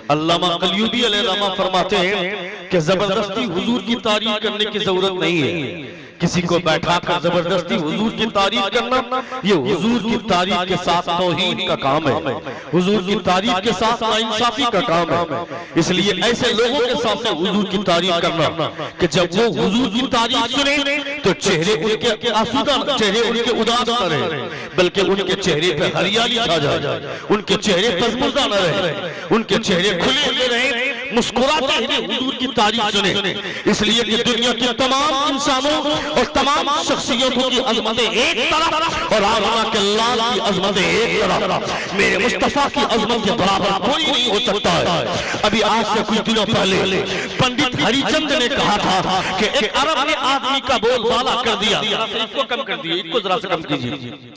अल्लामा कलयूबी अलैहिर्रहमा फरमाते हैं कि जबरदस्ती हुजूर की तारीफ करने की जरूरत नहीं है। किसी को बैठाकर जबरदस्ती हुजूर की तारीफ करना, ये हुजूर की तारीफ के साथ तौहीन का काम है, हुजूर की तारीफ के साथ नाइंसाफी का काम है। इसलिए ऐसे लोगों के सामने हुजूर की तारीफ करना कि जब वो हुजूर की तारीफ सुने तो चेहरे उनके आसूदा, चेहरे उनके उदास न रहे, बल्कि उनके चेहरे पे हरियाली छा जाए, उनके चेहरे तजमुर्दा न रहे, उनके चेहरे खुले हुए रहे, मुस्कुराते हुए हुजूर की तारीफ सुने। इसलिए कि दुनिया के तमाम इंसानों और तमाम शख्सियतों की अजमतें एक तरफ और आलमा के लाल की अजमतें एक तरफ, मेरे मुस्तफा की अजमत के बराबर कोई नहीं हो सकता है। अभी आज से कुछ दिनों पहले पंडित हरिचंद ने कहा था कि एक अरब ने आदमी का बोलबाला कर दिया, इसको कम कर दिए, इसको जरा से कम कीजिए।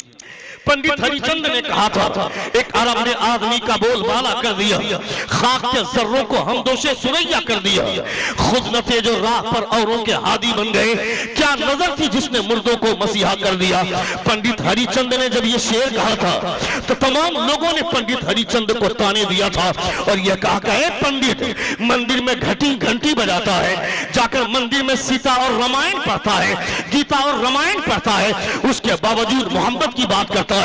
पंडित हरिचंद ने कहा था एक अरब ने आदमी का बोलबाला कर दिया, खाक के जर्रों को हमदोशे सुरैया कर दिया, खुद नते जो राह पर औरों के हादी बन गए, क्या नजर थी जिसने मुर्दों को मसीहा कर दिया। पंडित हरिचंद ने जब ये शेर कहा था तो तमाम लोगों ने पंडित हरिचंद को ताने दिया था और यह कहा कि पंडित मंदिर में घंटी बजाता है, जाकर मंदिर में सीता और रामायण पढ़ता है, गीता और रामायण पढ़ता है, उसके बावजूद मोहम्मद की बात करता है,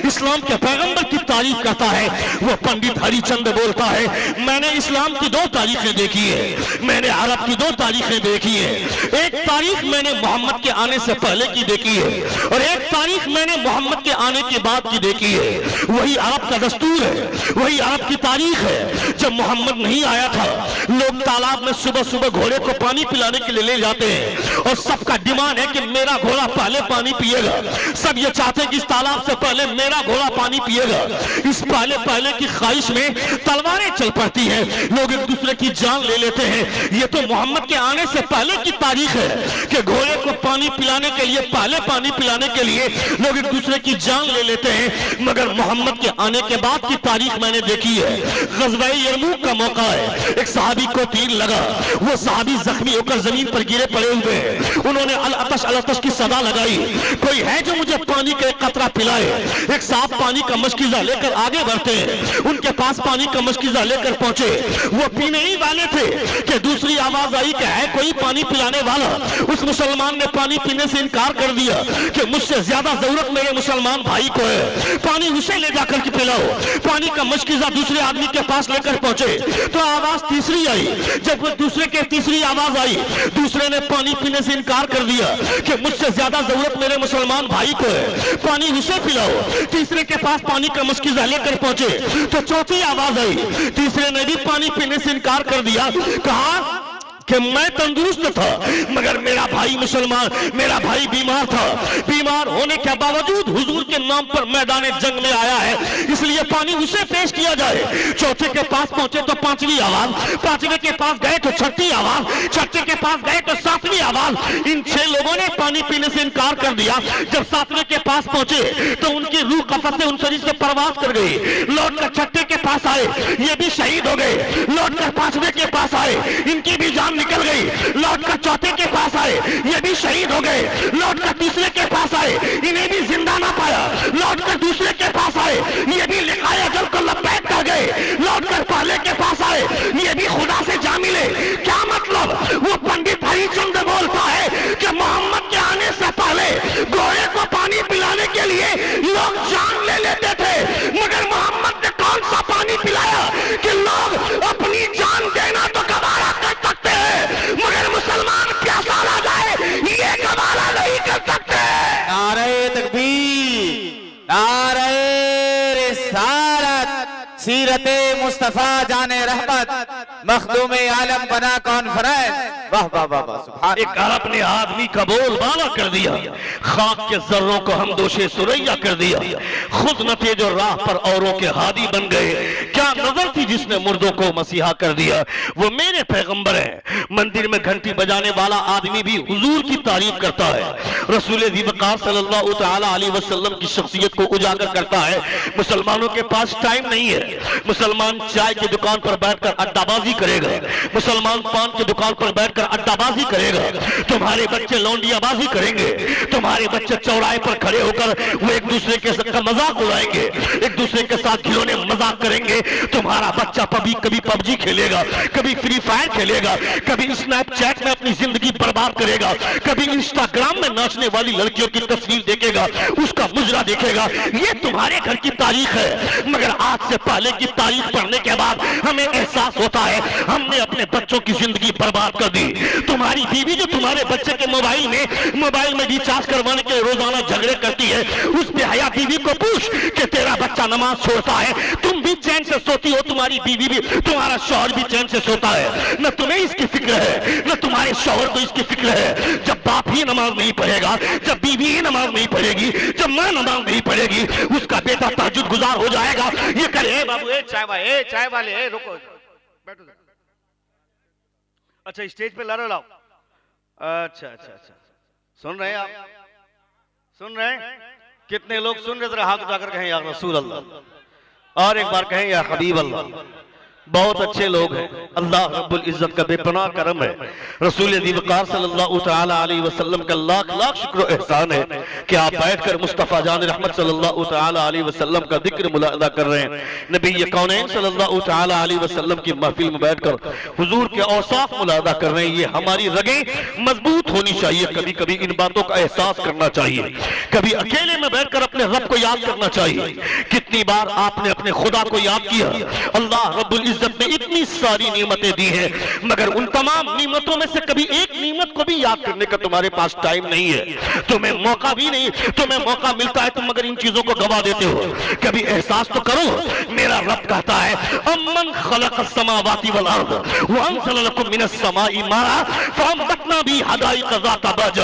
इस्लाम के पैगंबर की तारीफ करता है। वो पंडित हरिचंद बोलता है मैंने इस्लाम की 2 तारीखें देखी है, मैंने अरब की 2 तारीखें देखी है। एक तारीख मैंने मोहम्मद के आने से पहले की देखी है और एक तारीख मैंने मोहम्मद के आने के बाद की देखी है। वही अरब का दस्तूर है, वही अरब की तारीख है। जब मोहम्मद नहीं आया था लोग तालाब में सुबह सुबह घोड़े को पानी पिलाने के लिए ले जाते हैं और सबका डिमांड है कि मेरा घोड़ा पहले पानी पिएगा। सब ये चाहते हैं कि इस तालाब से पहले मेरा घोड़ा पानी पिएगा। इस पहले की ख्वाहिश में तलवारें चल पड़ती हैं, लोग एक दूसरे की जान ले लेते हैं। ये तो मोहम्मद के आने से पहले की तारीख है कि घोड़े को पानी पिलाने के लिए, पहले पानी पिलाने के लिए लोग एक दूसरे की जान ले लेते हैं। मगर मोहम्मद के आने के बाद की तारीख मैंने देखी है। ग़ज़वा यरमूक का मौका है, एक सहाबी को तीर लगा, वो सहाबी जख्मी होकर जमीन पर गिरे पड़े हुए हैं। उन्होंने अल अतश की सदा लगाई, कोई है जो मुझे पानी का एक कतरा पिलाए। एक साहब पानी का मशकीज़ा लेकर आगे बढ़ते हैं, उनके पास पानी का मशकीज़ा लेकर पहुंचे, वो पीने ही वाले थे कि दूसरी आवाज आई कि है कोई पानी पिलाने वाला। उस मुसलमान ने पानी पीने से इनकार कर दिया कि मुझसे ज्यादा जरूरत मेरे मुसलमान भाई को है, पानी उसे ले जाकर के पिलाओ। पानी का मशकीज़ा दूसरे आदमी के पास लेकर पहुंचे तो आवाज तीसरी आई। जब वो दूसरे के तीसरी आवाज आई, दूसरे ने पानी पीने से इनकार कर दिया कि मुझसे ज्यादा जरूरत मेरे मुसलमान भाई को है, पानी उसे पिलाओ। तीसरे के पास पानी का मशकीज़ा लेकर पहुंचे तो चौथी आवाज आई, तीसरे ने भी पानी पीने से इनकार कर दिया। कहा कि मैं तंदुरुस्त था मगर मेरा भाई मुसलमान, मेरा भाई बीमार था, बीमार होने के बावजूद हुजूर के नाम पर मैदान जंग में आया है, इसलिए पानी उसे पेश किया जाए। चौथे के पास पहुंचे तो 5वीं आवाज, 5वें के पास गए तो 6ठी आवाज, 6ठे के पास गए तो 7वीं आवाज। इन 6 लोगों ने पानी पीने से इनकार कर दिया। जब 7वें के पास पहुंचे तो उनकी रूह कफस से उन शरीर से परवाज कर गई। लौट कर 6ठे के पास आए, ये भी शहीद हो गए। लौट कर 5वें के पास आए, इनकी भी जान निकल गई। लौटकर 4थे के पास आए, ये भी शहीद हो गए। लौटकर 3रे के पास आए, इन्हें भी जिंदा ना पाया। लौटकर 2रे के पास आए, ये भी लिखाए अजल को लब्बैक कर गए। लौटकर पहले के पास आए, ये भी खुदा से जा मिले। क्या मतलब? वो पंडित हरिचंद बोलता है कि मोहम्मद के आने से पहले घोड़े को पानी पिलाने के लिए लोग जान ले लेते थे, मगर मोहम्मद ने कौन सा पानी पिलाया कि लोग अपनी जान देना तो गवारा कर सकते हैं, मगर मुसलमान प्यासा रह जाए ये गवारा नहीं कर सकते। नारे तकबीर, नारे रिसालत, सीरते मुस्तफा जाने रहमत, मखदूम आलम बना कॉन्फ्रेंस। वाह वाह वाह वाह, सुभान। एक अरब ने आदमी का बोलबाला कर दिया, खाक के जर्रों को हमदोशे सुरैया कर दिया, खुद नते जो राह पर औरों के हादी बन गए। क्या नजर थी जिसने मुर्दों को मसीहा कर दिया। वो मेरे पैगंबर है। मंदिर में घंटी बजाने वाला आदमी भी हुजूर की तारीफ करता है, रसूल ज़िवकार सल्लल्लाहु तआला अलैहि वसल्लम की शख्सियत को उजागर करता है। मुसलमानों के पास टाइम नहीं है, मुसलमान चाय की दुकान पर बैठकर अड्डाबाजी करेगा, मुसलमान पान की दुकान पर बैठकर अड्डाबाजी करेगा, तुम्हारे बच्चे लौंडियाबाजी करेंगे, तुम्हारे बच्चे चौराहे पर खड़े होकर वो एक दूसरे के साथ मजाक उड़ाएंगे, एक दूसरे के साथ खिलौने मजाक करेंगे। तुम्हारा बच्चा कभी पबजी खेलेगा, कभी फ्री फायर खेलेगा, कभी स्नैपचैट में अपनी जिंदगी बर्बाद करेगा, कभी इंस्टाग्राम में नाचने वाली लड़कियों की तस्वीर देखेगा, उसका मुजरा देखेगा। ये तुम्हारे घर की तारीख है। मगर आज से पहले की तारीख पढ़ने के बाद हमें एहसास होता है हमने अपने बच्चों की जिंदगी बर्बाद कर दी। तुम्हारी बीवी जो तुम्हारे बच्चे के मोबाइल में रिचार्ज करवाने के रोजाना झगड़े करती है, उस बेहया बीवी को पूछ कि तेरा बच्चा नमाज छोड़ता है, तुम भी चैन से सोती हो, तुम्हारी बीवी भी, तुम्हारा शौहर भी चैन से सोता है। न तुम्हें इसकी फिक्र है, न तुम्हारे शौहर को इसकी फिक्र है। जब बाप ही नमाज नहीं पढ़ेगा, जब बीवी ही नमाज नहीं पढ़ेगी, जब मां नमाज नहीं पढ़ेगी, उसका बेटा तहज्जुद गुजार हो जाएगा। ये करे बाबू चाय वाले रुको बैठो। अच्छा स्टेज पे लारो लाओ। अच्छा सुन रहे हैं आप? सुन रहे हैं? कितने लोग सुन रहे? जरा हाथ उठाकर कहें या रसूल अल्लाह, और एक बार कहें या हबीब अल्लाह। बहुत अच्छे लोग हैं, अल्लाह रब्बुल इज्जत का बेपनाह करम है। रसूल वक़ार सल्लल्लाहु तआला अलैहि वसल्लम का लाख लाख शुक्र एहसान है कि आप बैठकर मुस्तफ़ा जान रहमत सल्लल्लाहु तआला अलैहि वसल्लम का जिक्र मुलाहिज़ा कर रहे हैं। नबी कौनैन सल्लल्लाहु तआला अलैहि वसल्लम की महफिल में बैठकर हुजूर के औसाफ मुलाहिज़ा कर रहे हैं। ये हमारी रगें मजबूत होनी चाहिए। कभी कभी इन बातों का एहसास करना चाहिए, कभी अकेले में बैठकर अपने रब को याद करना चाहिए। कितनी बार आपने अपने खुदा को याद किया? अल्लाह रब्बुल इज्जत ने इतनी सारी नियमतें दी हैं, मगर उन तमाम नियमतों में से कभी एक नियमत को भी याद करने का तुम्हारे पास टाइम नहीं है, तुम्हें मौका भी नहीं। तुम्हें मौका मिलता है तुम मगर इन चीजों को गवा देते हो। कभी एहसास तो करो, मेरा रब कहता है अम्मन खलक़स समावाति वल अर्द व अंज़ल लकुम मिनस समाई माआ फअंबतना बी हदाइक़ ज़ात बहज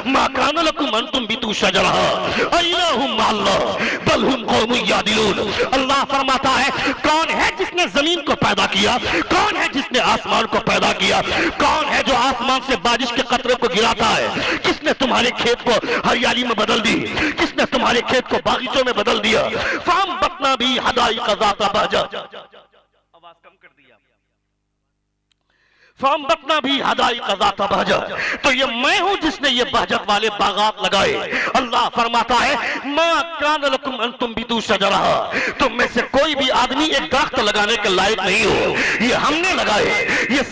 मा कान लकुम अन तुंबितू शजरहा अइलाहुम मअल्लाह बल हुम कौमुन यादिलून। अल्लाह फरमाता है कौन है जिसने जमीन को पैदा किया? कौन है जिसने आसमान को पैदा किया? कौन है जो आसमान से बारिश के कतरे को गिराता है? किसने तुम्हारे खेत को हरियाली में बदल दी? किसने तुम्हारे खेत को बागीचों में बदल दिया? फअंबतना बी हदाइक़ ज़ात बहज, आवाज कम कर दिया, फअंबतना भी हदाइक़ ज़ात बहज। तो ये मैं हूं जिसने ये बहजत वाले बागात लगाए। अल्लाह फरमाता है मा कान लकुम अन तुंबितू शजरहा, तुम में से कोई भी आदमी एक दरख्त लगाने के लायक नहीं हो, ये हमने लगाए। ये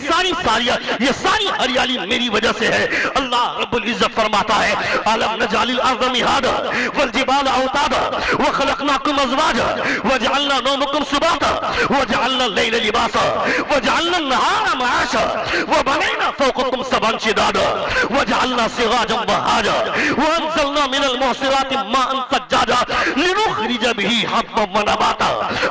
सारी हरियाली मेरी वजह से है। अल्लाह रब्बुल इज्जत फरमाता है अलम नजालिल अर्द मिहादा वल जिबाला औतादा व खलक़नाकुम अज़वाजा व जअलना नौमकुम सुबाता व जअलना लैला लिबासा व जअलना नहारा मआशा व बनैना फौक़कुम सबअन शिदादा व जअलना सिराजन वहाजा व अंज़लना मिनल मुहसिराति माअन सज्जाजा लिनुख़रिज बिही हब्बन व नबाता।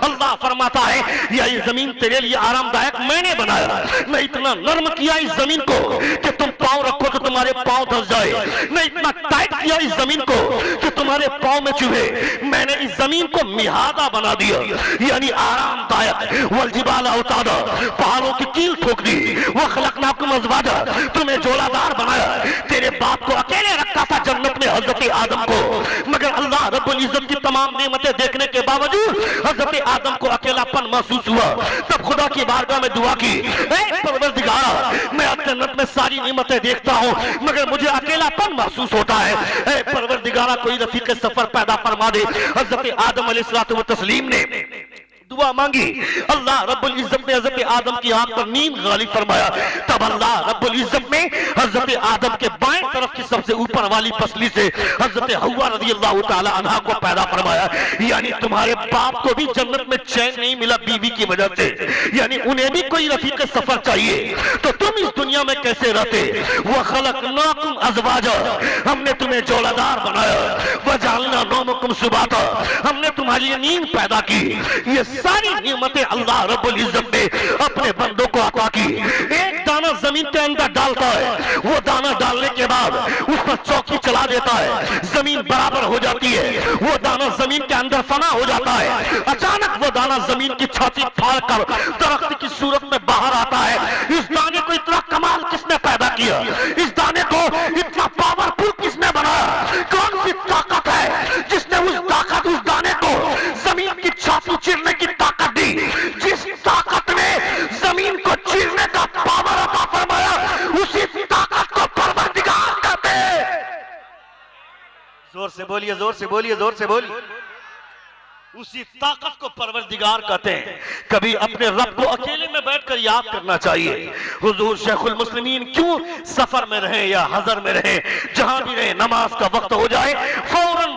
अल्लाह फरमाता है ये जमीन तेरे लिए आरामदायक मैंने बनाया। मैं इतना नर्म किया इस जमीन को कि तुम पांव रखो तो तुम्हारे पांव धंस जाए। मैं इतना टाइट किया इस जमीन को कि तुम्हारे पांव में चुभे। मैंने इस जमीन को मिहादा बना दिया, यानी आरामदायक। वल जिबाला औतादा, पहाड़ों की कील ठोक दी। व खलक़नाकुम अज़वाजा, तुम्हें जोड़ादार बनाया। तेरे बाप को अकेले रखा था जन्नत में हजरत आदम को, मगर अल्लाह रब्बुल इज्जत की तमाम नेमतें देखने के बावजूद हजरत आदम को अकेलापन महसूस हुआ। तब खुदा की बारगाह में दुआ की, ऐ परवरदिगारा, मैं जन्नत में सारी नेमतें देखता हूँ मगर मुझे अकेलापन महसूस होता है। ऐ परवरदिगारा, कोई रफीक सफर पैदा फरमा दे। हजरत आदम अलैहिस्सलातु व तस्लीम ने दुआ मांगी। अल्लाह रब्बुल इज्जत ने हजरत आदम की आंख पर नींद गालिब फरमाया। तब अल्लाह रब्बुल इज्जत ने हजरत आदम के बाएं तरफ की सबसे ऊपर वाली पसली से हजरत हव्वा रज़ियल्लाहु ताला अन्हा को पैदा फरमाया। यानी तुम्हारे बाप को भी जन्नत में चैन नहीं मिला बीवी की वजह से, यानी उन्हें भी कोई रफीक सफर चाहिए। तो तुम इस दुनिया में कैसे रहते? व खलक़नाकुम अज़वाजा, हमने तुम्हें जोड़ादार बनाया। व जअलना नौमकुम सुबाता, हमने तुम्हारी नींद पैदा की। ये सारी नियमतें अल्लाह रब्बुल इज्जत ने अपने बंदों को अता की। एक दाना जमीन के अंदर डालता है, वो दाना डालने के बाद उस पर चौकी चला देता है, जमीन बराबर हो जाती है। वो दाना जमीन के अंदर फना हो जाता है। अचानक वो दाना जमीन की छाती फाड़ कर दरख्त की सूरत में बाहर आता है। इस दाने को इतना कमाल किसने पैदा किया? इस दाने को इतना पावरफुल किसने बनाया? कौन सी ताकत है जिसने उस दाने को जमीन की छाती चीरने की ताकत दी? जिस बोलिए, जोर से बोलिए, जोर से बोलिए। उसी ताकत को परवरदिगार कहते हैं। कभी अपने रब को अकेले में बैठकर याद करना चाहिए। हुजूर शेखुल मुस्लिमीन क्यों सफर में रहे या हजर में रहे, जहां भी रहे, नमाज का वक्त हो जाए फौरन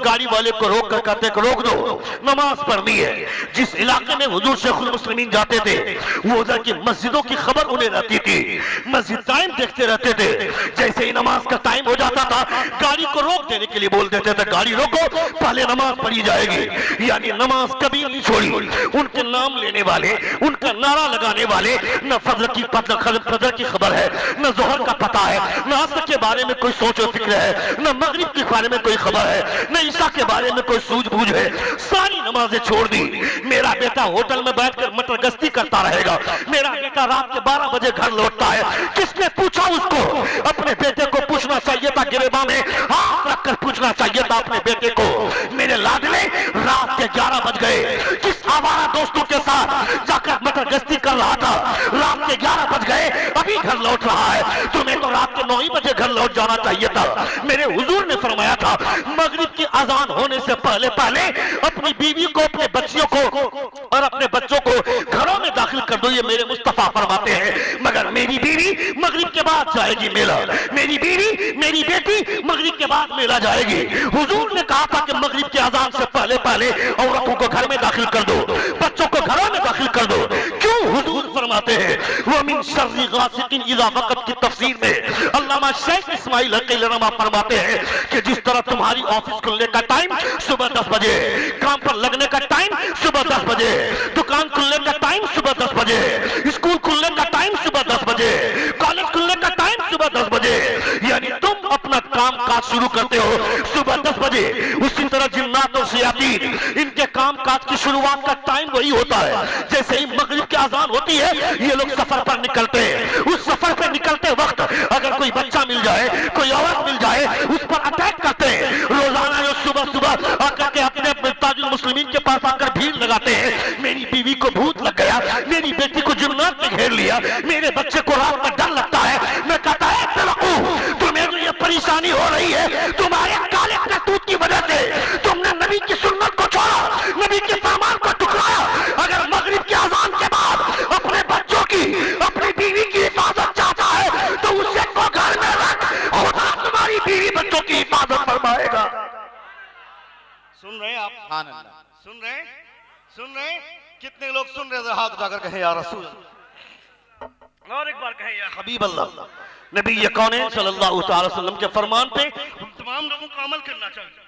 गाड़ी वाले को रोक कर कहते हैं रोक दो, नमाज पढ़नी है। जिस इलाके में हुजूर शेखुल मुस्लिमीन जाते थे वो उधर की मस्जिदों की खबर उन्हें रहती थी, मस्जिद टाइम देखते रहते थे। जैसे ही नमाज का टाइम हो जाता था गाड़ी को रोक देने के लिए बोल देते थे गाड़ी रोको, पहले नमाज पढ़ी जाएगी। यानी नमाज कभी नहीं छोड़ी। उनके नाम लेने वाले, उनका नारा लगाने वाले, न फजर की खबर है, न जोहर का पता है, न असर के बारे में कोई सोच और फिक्र है, न मगरिब के बारे में कोई खबर है, न ईशा के बारे में कोई सूझबूझ है। सारी नमाजें छोड़ दी। मेरा बेटा होटल में बैठकर मटर गश्ती करता रहेगा, मेरा बेटा रात के 12 बजे घर लौटता है। किसने पूछा उसको? अपने बेटे को पूछना चाहिए था, गिरेबा में हाथ रखकर पूछना चाहिए था अपने बेटे को। मेरे लाडले रात के 11 बज गए, किस आवारा दोस्तों के साथ जाकर मटर गश्ती कर रहा था? रात के 11 बज गए, अभी घर लौट रहा है। तुम्हें तो रात के 9 ही बजे घर लौट जाना चाहिए था। मेरे हुजूर ने फरमाया था मगरिब की अजान होने से पहले पहले अपनी बीवी को, अपने बच्चियों को और अपने बच्चों को घरों में दाखिल कर दो, ये मेरे मुस्तफा फरमाते हैं। मगर मेरी बीवी मगरिब के बाद जाएगी मेला, मेरी बीवी, मेरी बेटी मगरिब के बाद मेला जाएगी। हुजूर ने कहा था कि मगरिब की अजान से पहले पहले औरतों को घर में दाखिल कर दो, बच्चों को घरों में दाखिल कर दो। क्यों? हुजूर फरमाते हैं वो मिन शर्रि गासिकिन इज़ा वक़त की तफसीर में अल्लामा शेख इस्माइल हक़ील रहमा फरमाते हैं कि जिस तरह तुम्हारी ऑफिस खुलने का टाइम सुबह 10 बजे, काम पर लगने का टाइम सुबह 10 बजे, दुकान खुलने का टाइम सुबह 10 बजे, स्कूल खुलने का टाइम सुबह 10 बजे, कॉलेज खुलने का टाइम सुबह 10 बजे, यानी तुम अपना काम काज शुरू करते हो सुबह 10 बजे। उसी तरह जिन्नात और शयातीन, इनके काम काज की शुरुआत का टाइम वही होता है। जैसे ही मगरिब की अजान होती है ये लोग सफर पर निकलते हैं। उस सफर पर निकलते वक्त अगर कोई बच्चा मिल जाए, कोई औरत मिल जाए, उस पर अटैक करते हैं। रोजाना जो सुबह सुबह आकर के अपने ताजुल मुस्लिमीन के पास आकर भीड़ लगाते हैं, मेरी बीवी को भूत लग गया, मेरी बेटी को जुन्नात ने घेर लिया, मेरे बच्चे को रात में डर लगता है। मैं कहता है तुम्हें जो ये परेशानी हो रही है तुम्हारे काले करतूत की वजह से, तुमने नबी की सुन्नत को छोड़ा, नबी के फरमान को ठुकराया। अगर मगरिब की अजान के बाद अपने बच्चों की, अपनी बीवी की हिफाजत चाहता है तो उसे को घर में रख, खुदा तुम्हारी बीवी बच्चों की हिफाजत फरमाएगा। सुन रहे हैं आप? सुन रहे हैं? सुन रहे हैं? कितने लोग सुन रहे हैं? हाथ उठाकर कहें या रसूल, और एक बार कहें या हबीब अल्लाह। नबी कौन सल्लल्लाहु अलैहि वसल्लम के फरमान पे तमाम लोगों को अमल करना चाहिए।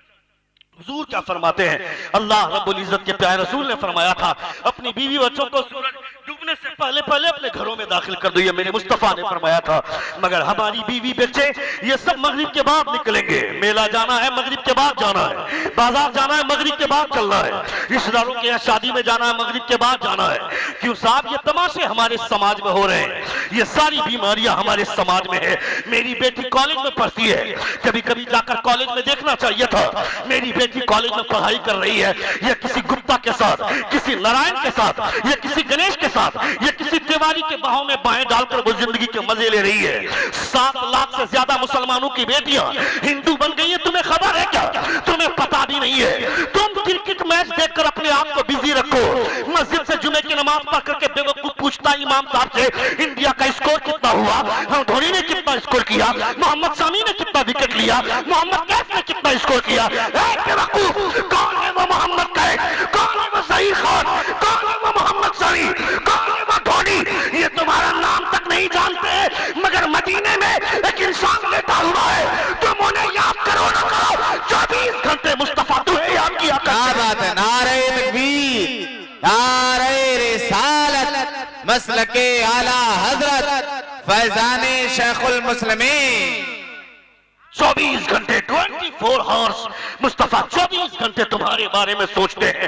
हुजूर क्या फरमाते हैं? अल्लाह रब्बुल इज्जत के प्यारे रसूल ने फरमाया था अपनी बीवी बच्चों को सूरज डूबने से पहले पहले अपने घरों में दाखिल कर दो, ये मेरे मुस्तफा ने फरमाया था। मगर हमारी बीवी बच्चे ये सब मगरिब के बाद निकलेंगे। मेला जाना है मगरिब के बाद जाना है, बाजार जाना है मगरिब के बाद चलना है, रिश्तेदारों के यहाँ शादी में जाना है मगरिब के बाद जाना है। क्यों साहब? ये तमाशे हमारे समाज में हो रहे हैं, ये सारी बीमारियां हमारे समाज में है। मेरी बेटी कॉलेज में पढ़ती है, कभी कभी जाकर कॉलेज में देखना चाहिए था। मेरी बेटी कॉलेज में पढ़ाई कर रही है, या किसी गुप्ता के साथ, किसी नारायण के साथ, या किसी गणेश के साथ, या किसी तिवारी के बाहों में बाहें डालकर वो जिंदगी के मजे ले रही है। 7 लाख से ज्यादा मुसलमानों की बेटियां हिंदू बन गई है, तुम्हें खबर है क्या? तुम्हें पता भी नहीं है। तुम क्रिकेट मैच देखकर अपने आप को बिजी रखो, मस्जिद से जुमे की नमाज पढ़ करके बेवकूफ पूछता इमाम साहब से इंडिया का स्कोर कितना हुआ, हम धोनी ने कितना स्कोर किया, मोहम्मद शमी ने कितना विकेट लिया, मोहम्मद कैफ ने कितना स्कोर किया। कौन है वो मोहम्मद कैफ? कौन है वो सईद खान? कौन है वो मोहम्मद शमी? कौन है वो धोनी? ये तुम्हारा नाम तक नहीं जानते, मगर मदीने में एक इंसान लेटा हुआ है, तुम उन्हें याद करो ना करो, 24 घंटे मुस्तफा तुम्हें याद किया। क्या बात है? नारे तकबीर, नारे रिसालत, मसलके आला हजरत फैजाने शेखुल मुस्लिमीन। 24 घंटे 24 आवर्स मुस्तफा 24 घंटे तुम्हारे बारे में सोचते हैं।